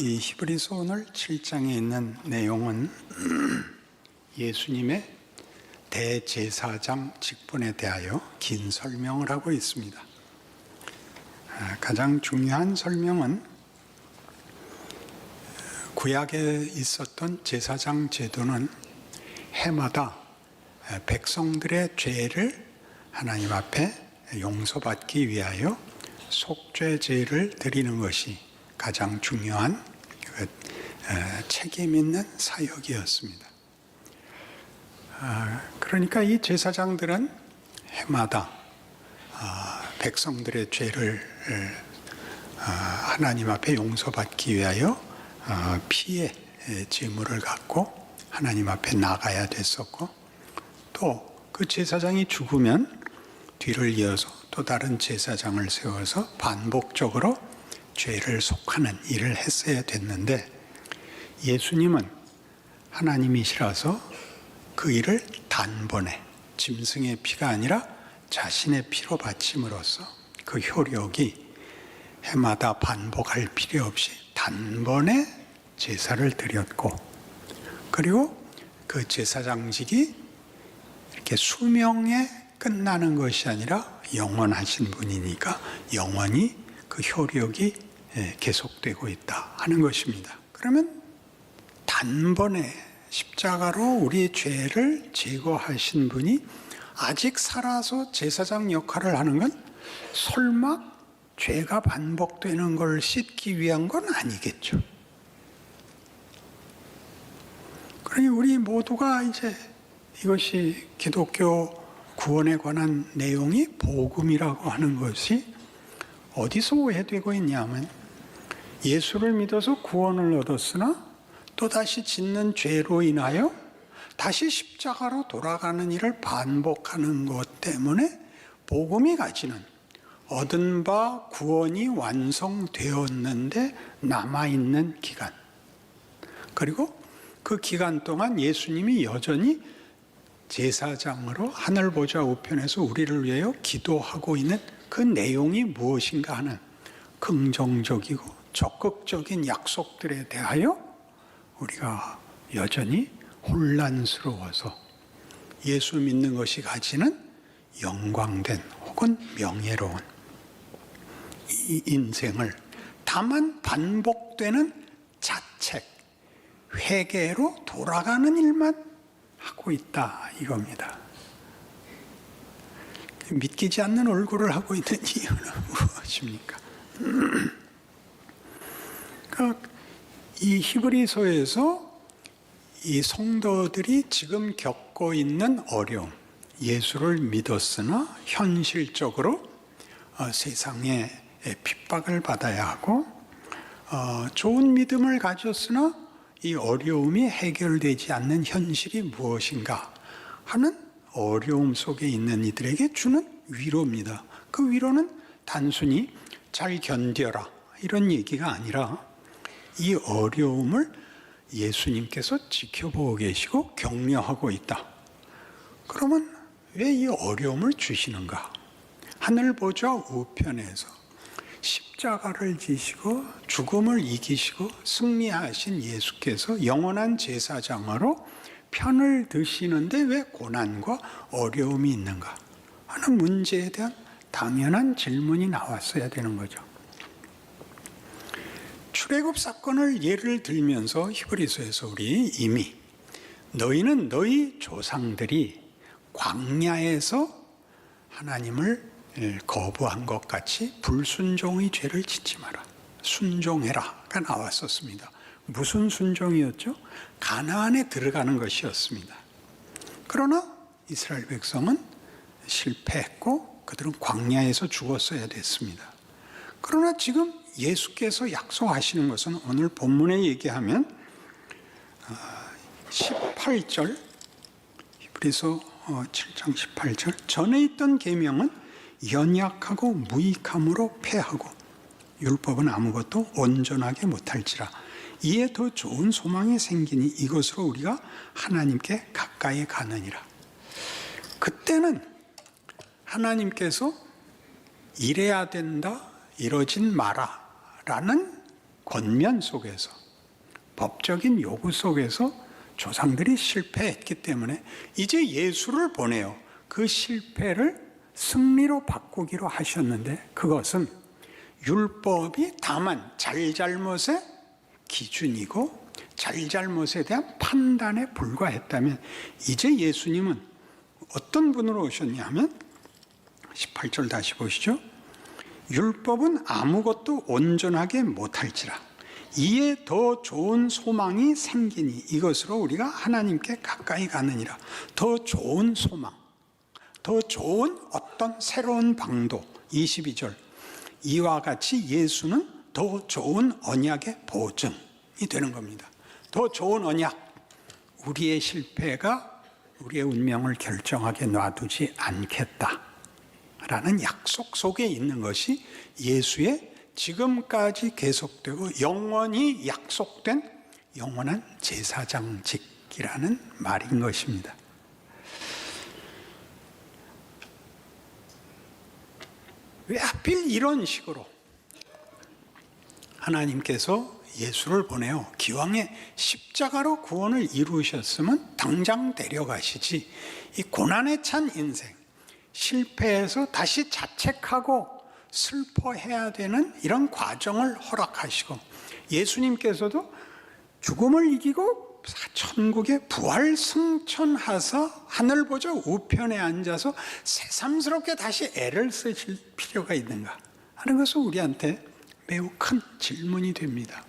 이 히브리서 오늘 7장에 있는 내용은 예수님의 대제사장 직분에 대하여 긴 설명을 하고 있습니다. 가장 중요한 설명은 구약에 있었던 제사장 제도는 해마다 백성들의 죄를 하나님 앞에 용서받기 위하여 속죄제를 드리는 것이 가장 중요한 책임 있는 사역이었습니다. 그러니까 이 제사장들은 해마다 백성들의 죄를 하나님 앞에 용서받기 위하여 피의 제물을 갖고 하나님 앞에 나가야 됐었고, 또 그 제사장이 죽으면 뒤를 이어서 또 다른 제사장을 세워서 반복적으로 죄를 속하는 일을 했어야 됐는데, 예수님은 하나님이시라서 그 일을 단번에 짐승의 피가 아니라 자신의 피로 바침으로써 그 효력이 해마다 반복할 필요 없이 단번에 제사를 드렸고, 그리고 그 제사장직이 이렇게 수명에 끝나는 것이 아니라 영원하신 분이니까 영원히 그 효력이 계속되고 있다 하는 것입니다. 그러면 단번에 십자가로 우리의 죄를 제거하신 분이 아직 살아서 제사장 역할을 하는 건 설마 죄가 반복되는 걸 씻기 위한 건 아니겠죠. 그러니 우리 모두가 이제 이것이 기독교 구원에 관한 내용이 복음이라고 하는 것이 어디서 오해되고 있냐면, 예수를 믿어서 구원을 얻었으나 또다시 짓는 죄로 인하여 다시 십자가로 돌아가는 일을 반복하는 것 때문에 복음이 가지는 얻은 바 구원이 완성되었는데 남아있는 기간, 그리고 그 기간 동안 예수님이 여전히 제사장으로 하늘 보좌 우편에서 우리를 위하여 기도하고 있는 그 내용이 무엇인가 하는 긍정적이고 적극적인 약속들에 대하여 우리가 여전히 혼란스러워서 예수 믿는 것이 가지는 영광된 혹은 명예로운 이 인생을 다만 반복되는 자책, 회개로 돌아가는 일만 하고 있다 이겁니다. 믿기지 않는 얼굴을 하고 있는 이유는 무엇입니까? 이 히브리서에서 이 성도들이 지금 겪고 있는 어려움, 예수를 믿었으나 현실적으로 세상에 핍박을 받아야 하고, 좋은 믿음을 가졌으나 이 어려움이 해결되지 않는 현실이 무엇인가 하는 어려움 속에 있는 이들에게 주는 위로입니다. 그 위로는 단순히 잘 견뎌라 이런 얘기가 아니라 이 어려움을 예수님께서 지켜보고 계시고 격려하고 있다. 그러면 왜 이 어려움을 주시는가? 하늘 보좌 우편에서 십자가를 지시고 죽음을 이기시고 승리하신 예수께서 영원한 제사장으로 편을 드시는데 왜 고난과 어려움이 있는가 하는 문제에 대한 당연한 질문이 나왔어야 되는 거죠. 출애굽 사건을 예를 들면서 히브리서에서 우리 이미 너희는 너희 조상들이 광야에서 하나님을 거부한 것 같이 불순종의 죄를 짓지 마라. 순종해라가 나왔었습니다. 무슨 순종이었죠? 가나안에 들어가는 것이었습니다. 그러나 이스라엘 백성은 실패했고 그들은 광야에서 죽었어야 됐습니다. 그러나 지금 예수께서 약속하시는 것은 오늘 본문에 얘기하면 18절, 히브리서 7장 18절, 전에 있던 계명은 연약하고 무익함으로 패하고 율법은 아무것도 온전하게 못할지라 이에 더 좋은 소망이 생기니 이것으로 우리가 하나님께 가까이 가느니라. 그때는 하나님께서 이래야 된다, 이러진 마라 라는 권면 속에서, 법적인 요구 속에서 조상들이 실패했기 때문에 이제 예수를 보내어 그 실패를 승리로 바꾸기로 하셨는데, 그것은 율법이 다만 잘잘못의 기준이고 잘잘못에 대한 판단에 불과했다면, 이제 예수님은 어떤 분으로 오셨냐면 18절 다시 보시죠. 율법은 아무것도 온전하게 못할지라 이에 더 좋은 소망이 생기니 이것으로 우리가 하나님께 가까이 가느니라. 더 좋은 소망, 더 좋은 어떤 새로운 방도. 22절, 이와 같이 예수는 더 좋은 언약의 보증이 되는 겁니다. 더 좋은 언약, 우리의 실패가 우리의 운명을 결정하게 놔두지 않겠다라는 약속 속에 있는 것이 예수의 지금까지 계속되고 영원히 약속된 영원한 제사장직이라는 말인 것입니다. 왜 하필 이런 식으로 하나님께서 예수를 보내어 기왕에 십자가로 구원을 이루셨으면 당장 데려가시지, 이 고난에 찬 인생, 실패해서 다시 자책하고 슬퍼해야 되는 이런 과정을 허락하시고, 예수님께서도 죽음을 이기고 천국에 부활 승천하사 하늘 보좌 우편에 앉아서 새삼스럽게 다시 애를 쓰실 필요가 있는가 하는 것은 우리한테 매우 큰 질문이 됩니다.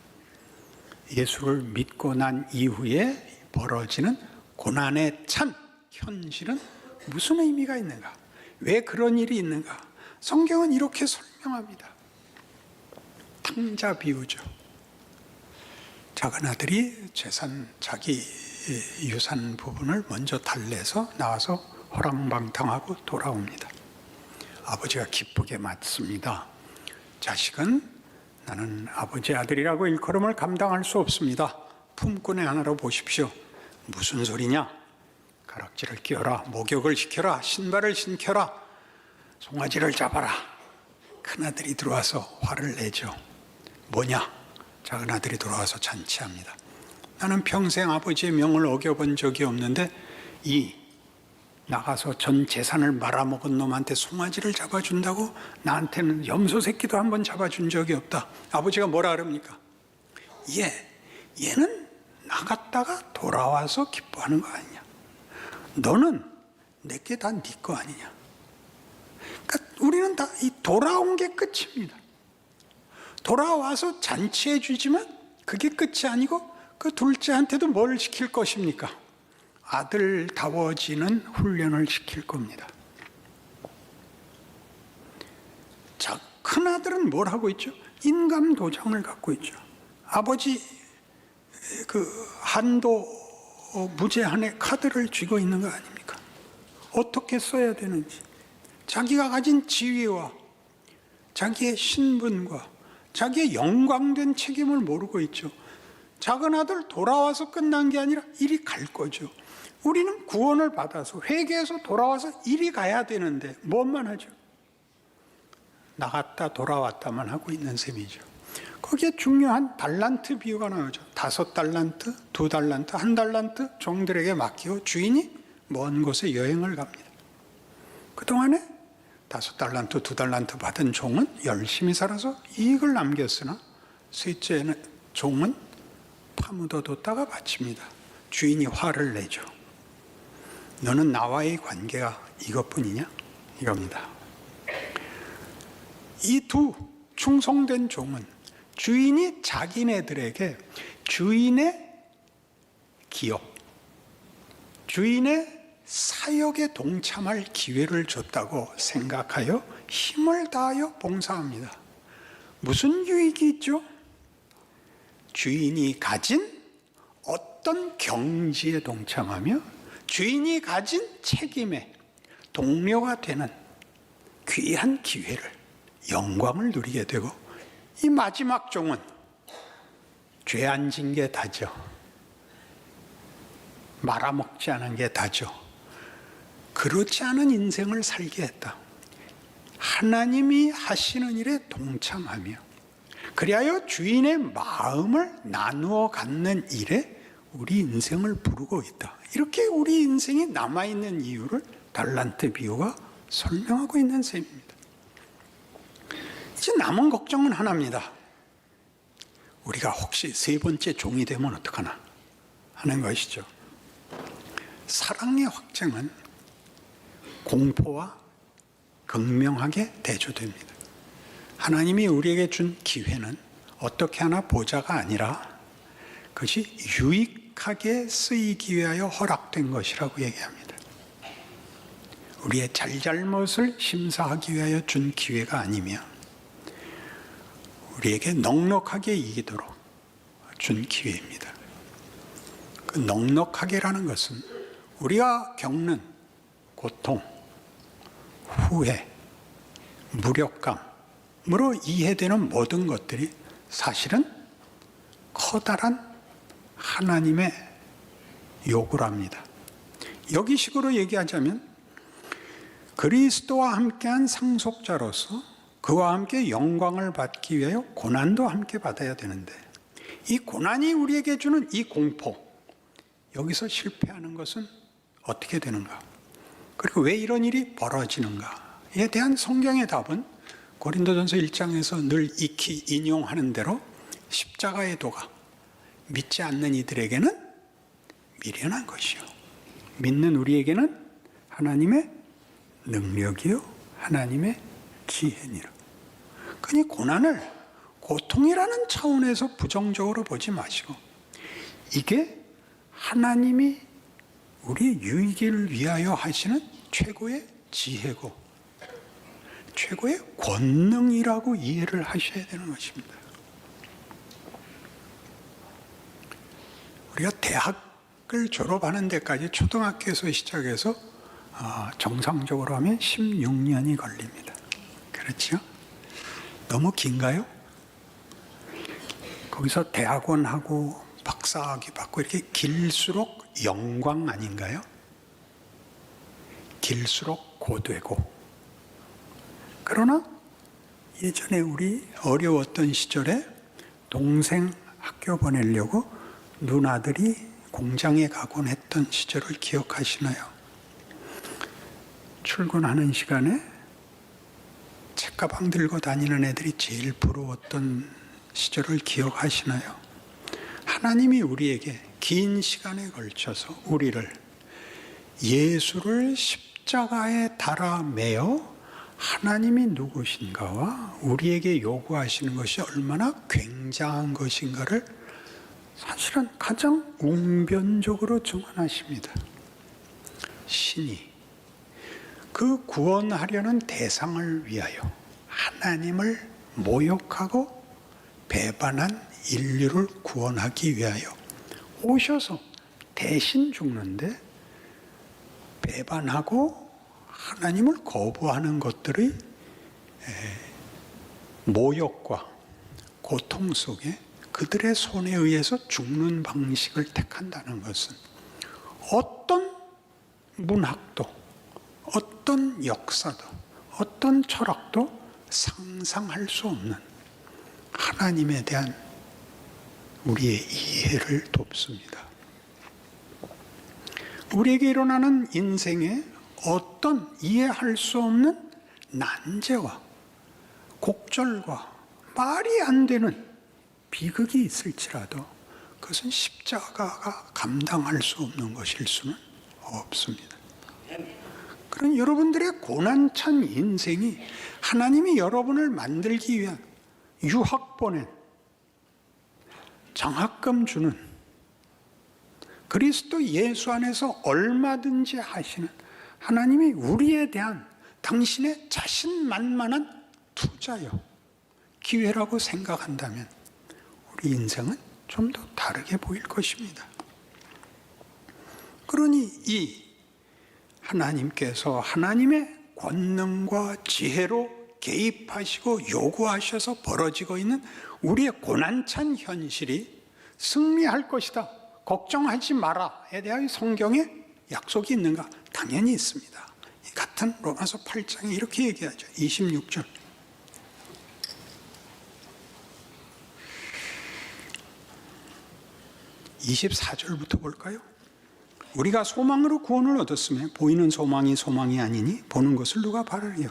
예수를 믿고 난 이후에 벌어지는 고난에 찬 현실은 무슨 의미가 있는가? 왜 그런 일이 있는가? 성경은 이렇게 설명합니다. 탕자 비유죠. 작은 아들이 자기 유산 부분을 먼저 달래서 나와서 허랑방탕하고 돌아옵니다. 아버지가 기쁘게 맞습니다. 자식은 나는 아버지 아들이라고 일컬음을 감당할 수 없습니다. 품꾼의 하나로 보십시오. 무슨 소리냐? 가락지를 끼워라, 목욕을 시켜라, 신발을 신겨라, 송아지를 잡아라. 큰아들이 들어와서 화를 내죠. 뭐냐? 작은아들이 돌아와서 잔치합니다. 나는 평생 아버지의 명을 어겨본 적이 없는데 이 나가서 전 재산을 말아먹은 놈한테 송아지를 잡아준다고? 나한테는 염소 새끼도 한번 잡아준 적이 없다. 아버지가 뭐라 그럽니까? 얘는 나갔다가 돌아와서 기뻐하는 거 아니냐? 너는 내게 다 네 거 아니냐? 그러니까 우리는 다 이 돌아온 게 끝입니다. 돌아와서 잔치해 주지만 그게 끝이 아니고 그 둘째한테도 뭘 시킬 것입니까? 아들다워지는 훈련을 시킬 겁니다. 자, 큰아들은 뭘 하고 있죠? 인감도장을 갖고 있죠. 아버지 그 한도 무제한의 카드를 쥐고 있는 거 아닙니까? 어떻게 써야 되는지, 자기가 가진 지위와 자기의 신분과 자기의 영광된 책임을 모르고 있죠. 작은 아들 돌아와서 끝난 게 아니라 이리 갈 거죠. 우리는 구원을 받아서 회개해서 돌아와서 이리 가야 되는데 뭔만 하죠? 나갔다 돌아왔다만 하고 있는 셈이죠. 거기에 중요한 달란트 비유가 나오죠. 5달란트, 2달란트, 1달란트 종들에게 맡기고 주인이 먼 곳에 여행을 갑니다. 그동안에 5달란트, 2달란트 받은 종은 열심히 살아서 이익을 남겼으나 셋째 종은 파묻어뒀다가 바칩니다. 주인이 화를 내죠. 너는 나와의 관계가 이것뿐이냐? 이겁니다. 이 두 충성된 종은 주인이 자기네들에게 주인의 기업, 주인의 사역에 동참할 기회를 줬다고 생각하여 힘을 다하여 봉사합니다. 무슨 유익이 있죠? 주인이 가진 어떤 경지에 동참하며 주인이 가진 책임에 동료가 되는 귀한 기회를, 영광을 누리게 되고, 이 마지막 종은 죄 안 진 게 다죠. 말아먹지 않은 게 다죠. 그렇지 않은 인생을 살게 했다. 하나님이 하시는 일에 동참하며 그리하여 주인의 마음을 나누어 갖는 일에 우리 인생을 부르고 있다. 이렇게 우리 인생이 남아있는 이유를 달란트 비유가 설명하고 있는 셈입니다. 이제 남은 걱정은 하나입니다. 우리가 혹시 세 번째 종이 되면 어떡하나 하는 것이죠. 사랑의 확증은 공포와 극명하게 대조됩니다. 하나님이 우리에게 준 기회는 어떻게 하나 보자가 아니라 그것이 유익하게 쓰이기 위하여 허락된 것이라고 얘기합니다. 우리의 잘잘못을 심사하기 위하여 준 기회가 아니며 우리에게 넉넉하게 이기도록 준 기회입니다. 그 넉넉하게라는 것은 우리가 겪는 고통, 후회, 무력감으로 이해되는 모든 것들이 사실은 커다란 하나님의 요구랍니다. 여기식으로 얘기하자면 그리스도와 함께한 상속자로서 그와 함께 영광을 받기 위하여 고난도 함께 받아야 되는데 이 고난이 우리에게 주는 이 공포, 여기서 실패하는 것은 어떻게 되는가? 그리고 왜 이런 일이 벌어지는가에 대한 성경의 답은 고린도전서 1장에서 늘 익히 인용하는 대로 십자가의 도가 믿지 않는 이들에게는 미련한 것이요 믿는 우리에게는 하나님의 능력이요 하나님의 지혜니라. 그러니 고난을 고통이라는 차원에서 부정적으로 보지 마시고 이게 하나님이 우리의 유익을 위하여 하시는 최고의 지혜고 최고의 권능이라고 이해를 하셔야 되는 것입니다. 우리가 대학을 졸업하는 데까지 초등학교에서 시작해서 정상적으로 하면 16년이 걸립니다. 그렇죠? 너무 긴가요? 거기서 대학원하고 박사학위 받고 이렇게 길수록 영광 아닌가요? 길수록 고되고. 그러나 예전에 우리 어려웠던 시절에 동생 학교 보내려고 누나들이 공장에 가곤 했던 시절을 기억하시나요? 출근하는 시간에 책가방 들고 다니는 애들이 제일 부러웠던 시절을 기억하시나요? 하나님이 우리에게 긴 시간에 걸쳐서 우리를 예수를 십자가에 달아 매어 하나님이 누구신가와 우리에게 요구하시는 것이 얼마나 굉장한 것인가를 사실은 가장 웅변적으로 증언하십니다. 신이 그 구원하려는 대상을 위하여 하나님을 모욕하고 배반한 인류를 구원하기 위하여 오셔서 대신 죽는데 배반하고 하나님을 거부하는 것들의 모욕과 고통 속에 그들의 손에 의해서 죽는 방식을 택한다는 것은 어떤 문학도 어떤 역사도 어떤 철학도 상상할 수 없는 하나님에 대한 우리의 이해를 돕습니다. 우리에게 일어나는 인생에 어떤 이해할 수 없는 난제와 곡절과 말이 안 되는 비극이 있을지라도 그것은 십자가가 감당할 수 없는 것일 수는 없습니다. 그런 여러분들의 고난찬 인생이 하나님이 여러분을 만들기 위한 유학 보낸 장학금 주는 그리스도 예수 안에서 얼마든지 하시는 하나님이 우리에 대한 당신의 자신만만한 투자요 기회라고 생각한다면 우리 인생은 좀 더 다르게 보일 것입니다. 그러니 이 하나님께서 하나님의 권능과 지혜로 개입하시고 요구하셔서 벌어지고 있는 우리의 고난찬 현실이 승리할 것이다, 걱정하지 마라에 대한 성경에 약속이 있는가? 당연히 있습니다. 같은 로마서 8장에 이렇게 얘기하죠. 26절 24절부터 볼까요? 우리가 소망으로 구원을 얻었으며 보이는 소망이 소망이 아니니 보는 것을 누가 바라리요.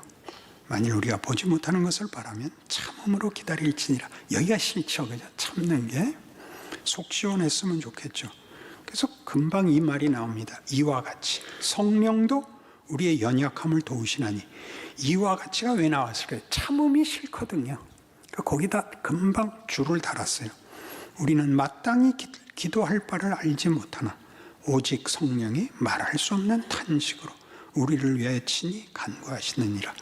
만일 우리가 보지 못하는 것을 바라면 참음으로 기다릴지니라. 여기가 싫죠. 그죠? 참는 게 속 시원했으면 좋겠죠. 그래서 금방 이 말이 나옵니다. 이와 같이 성령도 우리의 연약함을 도우시나니. 이와 같이가 왜 나왔을까요? 참음이 싫거든요. 그러니까 거기다 금방 줄을 달았어요. 우리는 마땅히 기도할 바를 알지 못하나 오직 성령이 말할 수 없는 탄식으로 우리를 위하여 친히 간구하시느니라.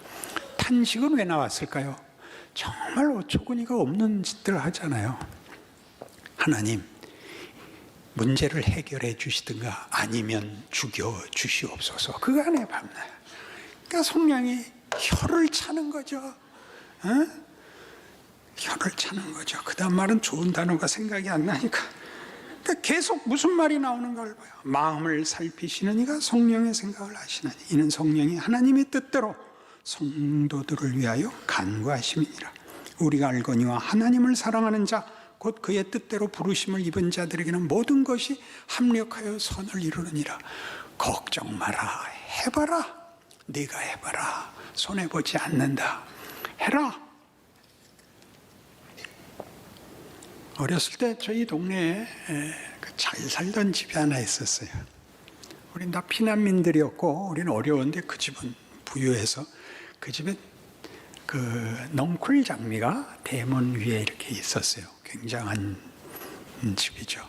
탄식은 왜 나왔을까요? 정말 어처구니가 없는 짓들을 하잖아요. 하나님, 문제를 해결해 주시든가 아니면 죽여 주시옵소서. 그간에 밤나요. 그러니까 성령이 혀를 차는 거죠. 혀를 차는 거죠. 그 다음 말은 좋은 단어가 생각이 안 나니까. 그러니까 계속 무슨 말이 나오는 걸 봐요. 마음을 살피시는 이가 성령의 생각을 하시나니 이는 성령이 하나님의 뜻대로 성도들을 위하여 간구하심이니라. 우리가 알거니와 하나님을 사랑하는 자 곧 그의 뜻대로 부르심을 입은 자들에게는 모든 것이 합력하여 선을 이루느니라. 걱정 마라. 해봐라. 네가 해봐라. 손해보지 않는다. 해라. 어렸을 때 저희 동네에 잘 살던 집이 하나 있었어요. 우린 다 피난민들이었고 우리는 어려운데 그 집은 부유해서 그 집에 그 넝쿨 장미가 대문 위에 이렇게 있었어요. 굉장한 집이죠.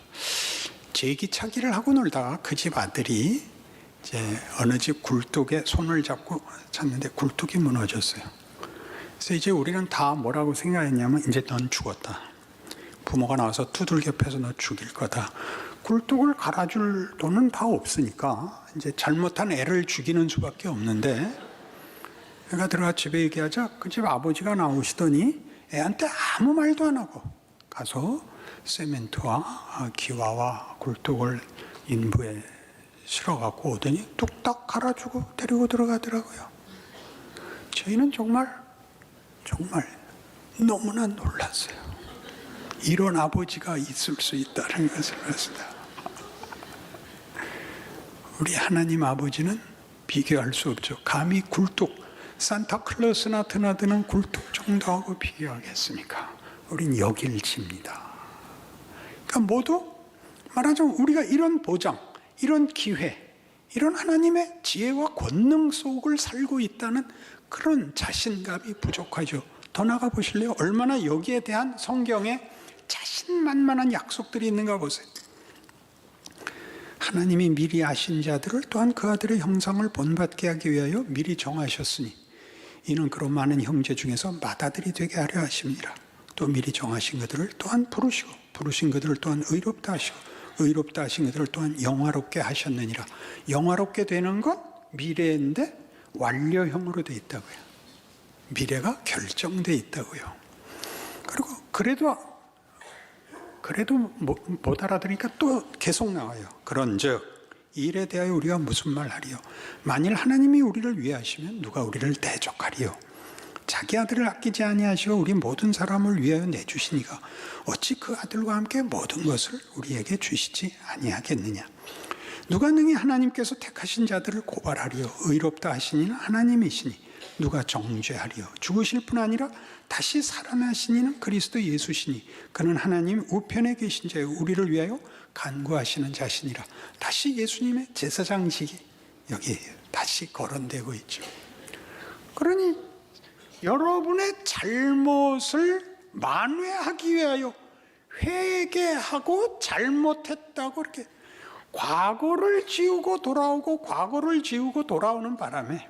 제기차기를 하고 놀다가 그 집 아들이 이제 어느 집 굴뚝에 손을 잡고 찼는데 굴뚝이 무너졌어요. 그래서 이제 우리는 다 뭐라고 생각했냐면 이제 넌 죽었다. 부모가 나와서 두들겨 패서 너 죽일 거다. 굴뚝을 갈아줄 돈은 다 없으니까 이제 잘못한 애를 죽이는 수밖에 없는데 애가 들어가 집에 얘기하자 그 집 아버지가 나오시더니 애한테 아무 말도 안 하고 가서 세멘트와 기와와 굴뚝을 인부에 실어갖고 오더니 뚝딱 갈아주고 데리고 들어가더라고요. 저희는 정말 너무나 놀랐어요. 이런 아버지가 있을 수 있다는 것을 알았습니다. 우리 하나님 아버지는 비교할 수 없죠. 감히 굴뚝, 산타클로스나 드나드는 굴뚝 정도하고 비교하겠습니까? 우린 역일치입니다. 그러니까 모두 말하자면 우리가 이런 보장, 이런 기회, 이런 하나님의 지혜와 권능 속을 살고 있다는 그런 자신감이 부족하죠. 더 나가 보실래요? 얼마나 여기에 대한 성경에 자신만만한 약속들이 있는가 보세요. 하나님이 미리 아신 자들을 또한 그 아들의 형상을 본받게 하기 위하여 미리 정하셨으니 이는 그로 많은 형제 중에서 맏아들이 되게 하려 하심이라. 또 미리 정하신 그들을 또한 부르시고 부르신 그들을 또한 의롭다 하시고 의롭다 하신 그들을 또한 영화롭게 하셨느니라. 영화롭게 되는 건 미래인데 완료형으로 돼 있다고요. 미래가 결정돼 있다고요. 그리고 그래도 못 알아들으니까 또 계속 나와요. 그런즉 이 일에 대하여 우리가 무슨 말 하리요? 만일 하나님이 우리를 위하시면 누가 우리를 대적하리요? 자기 아들을 아끼지 아니하시고 우리 모든 사람을 위하여 내주시니가 어찌 그 아들과 함께 모든 것을 우리에게 주시지 아니하겠느냐? 누가 능히 하나님께서 택하신 자들을 고발하리요? 의롭다 하시니는 하나님이시니 누가 정죄하리요? 죽으실 뿐 아니라 다시 살아나신 이는 그리스도 예수시니 그는 하나님 우편에 계신 자요 우리를 위하여 간구하시는 자시니라. 다시 예수님의 제사장직이 여기 다시 거론되고 있죠. 그러니 여러분의 잘못을 만회하기 위하여 회개하고 잘못했다고 이렇게 과거를 지우고 돌아오고 과거를 지우고 돌아오는 바람에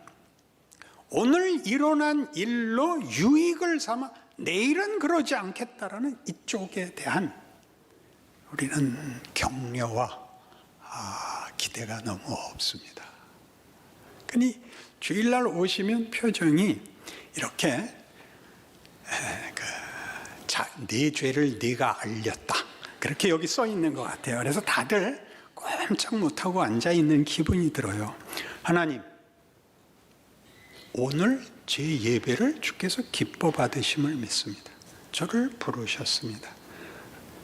오늘 일어난 일로 유익을 삼아 내일은 그러지 않겠다라는 이쪽에 대한 우리는 격려와 기대가 너무 없습니다. 그러니 주일날 오시면 표정이 이렇게 네 죄를 네가 알렸다 그렇게 여기 써 있는 것 같아요. 그래서 다들 꼼짝 못하고 앉아있는 기분이 들어요. 하나님, 오늘 제 예배를 주께서 기뻐 받으심을 믿습니다. 저를 부르셨습니다.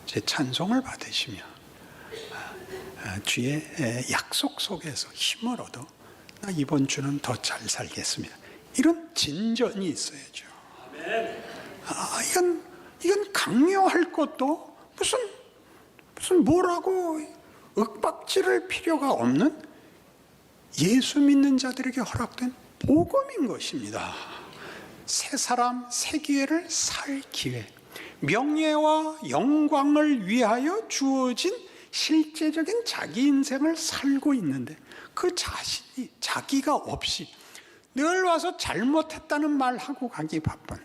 제 찬송을 받으시며 주의 약속 속에서 힘을 얻어 나 이번 주는 더 잘 살겠습니다. 이런 진전이 있어야죠. 이건 강요할 것도 무슨 뭐라고 윽박지를 필요가 없는 예수 믿는 자들에게 허락된 복음인 것입니다. 새 사람, 새 기회를 살 기회, 명예와 영광을 위하여 주어진 실제적인 자기 인생을 살고 있는데 그 자신이 자기가 없이 늘 와서 잘못했다는 말하고 가기 바쁜,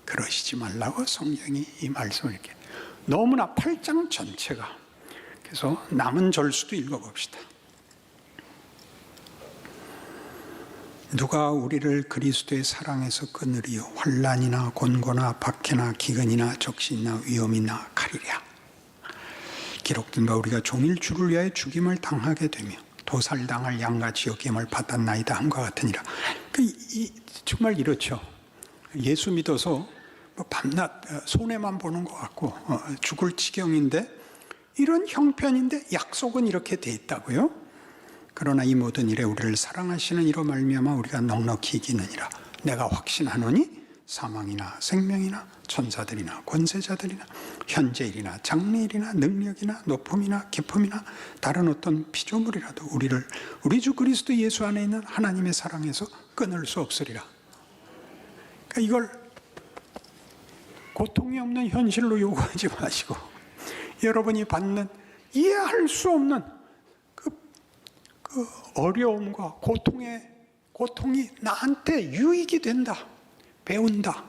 그러시지 말라고 성경이 이 말씀을 이렇게 너무나 8장 전체가. 그래서 남은 절수도 읽어봅시다. 누가 우리를 그리스도의 사랑에서 끊으리요? 환난이나 곤고나 박해나 기근이나 적신이나 위험이나 칼이랴. 기록된 바 우리가 종일 주를 위하여 죽임을 당하게 되며 도살당할 양같이 여김을 받았나이다 함과 같으니라. 정말 이렇죠. 예수 믿어서 밤낮 손해만 보는 것 같고 죽을 지경인데 이런 형편인데 약속은 이렇게 돼 있다고요. 그러나 이 모든 일에 우리를 사랑하시는 이로 말미암아 우리가 넉넉히 이기느니라. 내가 확신하노니 사망이나 생명이나 천사들이나 권세자들이나 현재일이나 장래일이나 능력이나 높음이나 깊음이나 다른 어떤 피조물이라도 우리 주 그리스도 예수 안에 있는 하나님의 사랑에서 끊을 수 없으리라. 그러니까 이걸 고통이 없는 현실로 요구하지 마시고 여러분이 받는 이해할 수 없는 그 어려움과 고통이 나한테 유익이 된다. 배운다.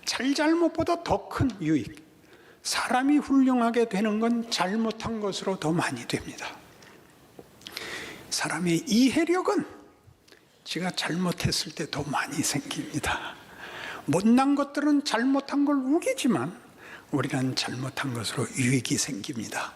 잘못보다 더 큰 유익. 사람이 훌륭하게 되는 건 잘못한 것으로 더 많이 됩니다. 사람의 이해력은 지가 잘못했을 때 더 많이 생깁니다. 못난 것들은 잘못한 걸 우기지만 우리는 잘못한 것으로 유익이 생깁니다.